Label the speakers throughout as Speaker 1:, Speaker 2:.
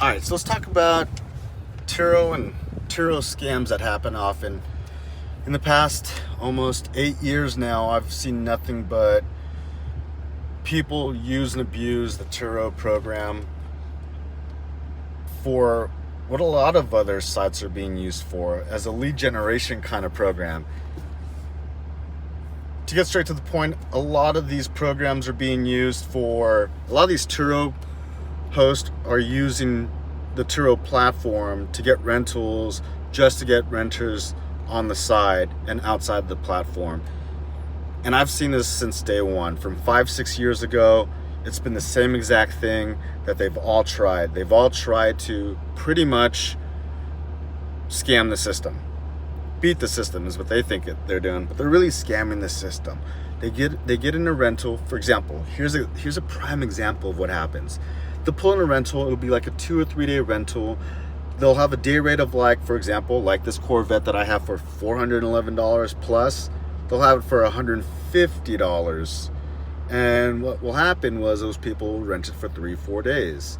Speaker 1: All right, so let's talk about Turo and Turo scams that happen often. In the past almost 8 years now, I've seen nothing but people use and abuse the Turo program for what a lot of other sites are being used for, as a lead generation kind of program. To get straight to the point, a lot of these programs are being used for, a lot of these Turo hosts are using the Turo platform to get rentals, just to get renters on the side and outside the platform. And I've seen this since day one. From 5-6 years ago, it's been the same exact thing that they've all tried. They've all tried to pretty much scam the system. Beat the system is what they think they're doing, but they're really scamming the system. They get in a rental. For example, here's a prime example of what happens. They'll pull in a rental. It'll be like a 2 or 3 day rental. They'll have a day rate of, like, for example, like this Corvette that I have for $411 plus. They'll have it for $150. And what will happen was those people rent it for 3-4 days.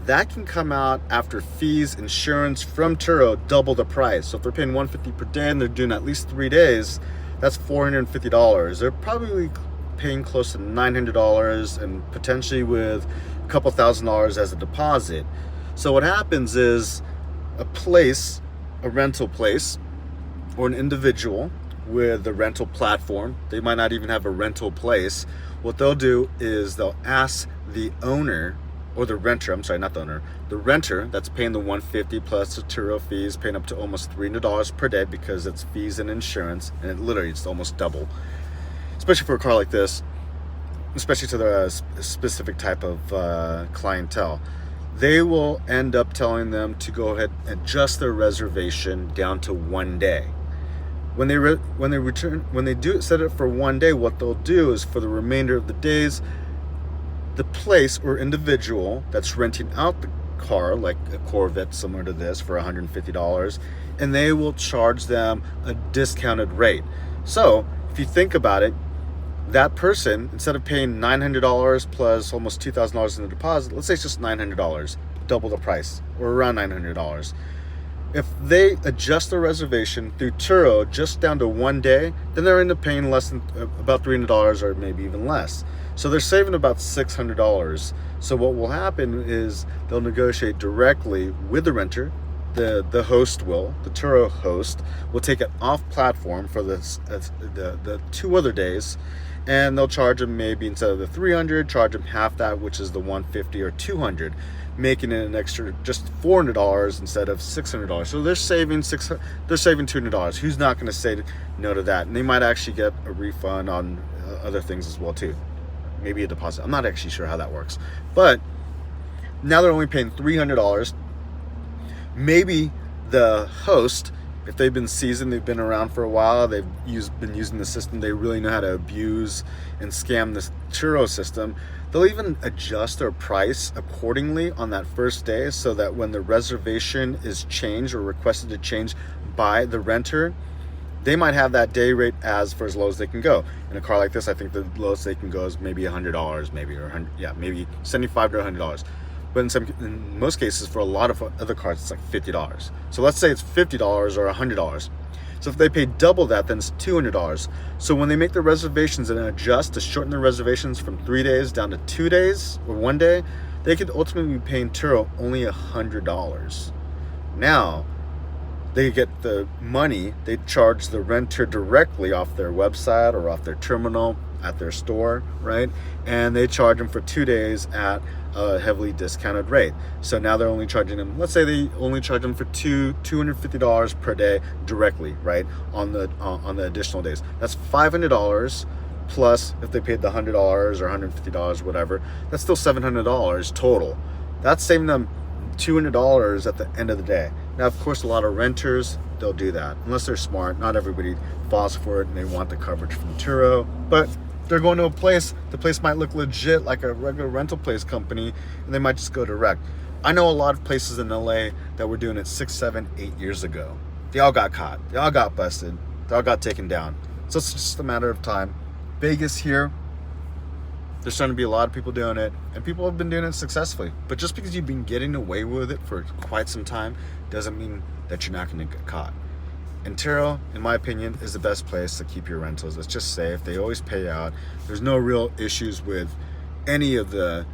Speaker 1: That can come out after fees, insurance from Turo, double the price. So if they're paying $150 per day and they're doing at least 3 days, that's $450. They're probably paying close to $900, and potentially with a couple $1,000s as a deposit. So what happens is a rental place, or an individual with a rental platform, they might not even have a rental place. What they'll do is they'll ask the owner, or the renter, I'm sorry, not the owner, the renter that's paying the $150 plus the Turo fees, paying up to almost $300 per day because it's fees and insurance, and it's almost double, especially for a car like this, especially to the specific type of clientele. They will end up telling them to go ahead and adjust their reservation down to 1 day. When they do set it for 1 day, what they'll do is, for the remainder of the days, the place or individual that's renting out the car, like a Corvette similar to this, for $150, and they will charge them a discounted rate. So if you think about it, that person, instead of paying $900 plus almost $2,000 in the deposit, let's say it's just $900, double the price, or around $900. If they adjust their reservation through Turo just down to 1 day, then they're end up paying less than about $300, or maybe even less. So they're saving about $600. So what will happen is they'll negotiate directly with the renter. The Turo host will take it off platform for the 2 other days, and they'll charge them, maybe instead of the $300, charge them half that, which is the $150 or $200, making it an extra just $400 instead of $600. So they're saving $200. Who's not going to say no to that? And they might actually get a refund on other things as well too. Maybe a deposit. I'm not actually sure how that works. But now they're only paying $300. Maybe the host, if they've been seasoned, they've been around for a while, they've been using the system, they really know how to abuse and scam this Turo system, they'll even adjust their price accordingly on that first day, so that when the reservation is changed or requested to change by the renter, they might have that day rate for as low as they can go. In a car like this, I think the lowest they can go is maybe $100, maybe $75 to $100. But in most cases, for a lot of other cars, it's like $50. So let's say it's $50 or $100. So if they pay double that, then it's $200. So when they make the reservations and adjust to shorten their reservations from 3 days down to 2 days or 1 day, they could ultimately be paying Turo only $100. Now, they get the money, they charge the renter directly off their website or off their terminal at their store, right? And they charge them for 2 days at a heavily discounted rate. So now they're only charging them, let's say they only charge them for $250 per day directly, right? On the additional days. That's $500, plus if they paid the $100 or $150, whatever, that's still $700 total. That's saving them $200 at the end of the day. Now, of course, a lot of renters, they'll do that. Unless they're smart, not everybody falls for it and they want the coverage from Turo. But they're going to a place, the place might look legit like a regular rental place company, and they might just go direct. I know a lot of places in LA that were doing it 6, 7, 8 years ago. They all got caught. They all got busted. They all got taken down. So it's just a matter of time. Vegas here, There's starting to be a lot of people doing it, and people have been doing it successfully. But just because you've been getting away with it for quite some time doesn't mean that you're not going to get caught. And Turo, in my opinion, is the best place to keep your rentals. It's just safe. They always pay out. There's no real issues with any of the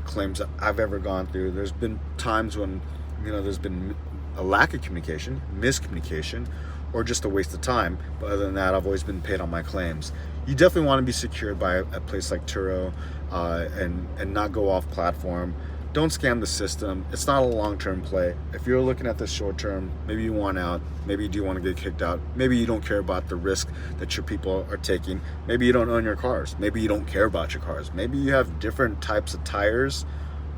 Speaker 1: claims that I've ever gone through. There's been times when there's been a lack of communication, miscommunication, or just a waste of time. But other than that, I've always been paid on my claims. You definitely want to be secured by a place like Turo, and not go off platform. Don't scam the system. It's not a long-term play. If you're looking at this short-term, maybe you want out, maybe you do want to get kicked out, maybe you don't care about the risk that your people are taking, maybe you don't own your cars, maybe you don't care about your cars, maybe you have different types of tires,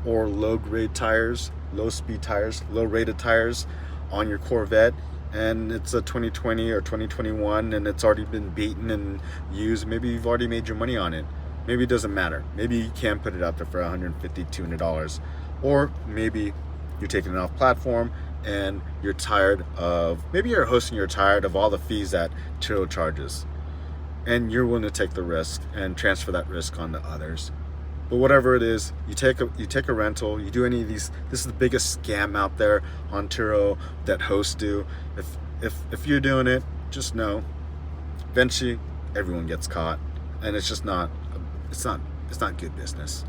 Speaker 1: or low-grade tires, low-speed tires, low-rated tires on your Corvette, and it's a 2020 or 2021 and it's already been beaten and used. Maybe you've already made your money on it. Maybe it doesn't matter. Maybe you can put it out there for $150, $200. Or maybe you're taking it off platform and you're tired of, maybe you're hosting, you're tired of all the fees that Turo charges. And you're willing to take the risk and transfer that risk onto others. But whatever it is, you take a rental, you do any of these. This is the biggest scam out there on Turo that hosts do. If you're doing it, just know eventually everyone gets caught, and it's just not. It's not good business.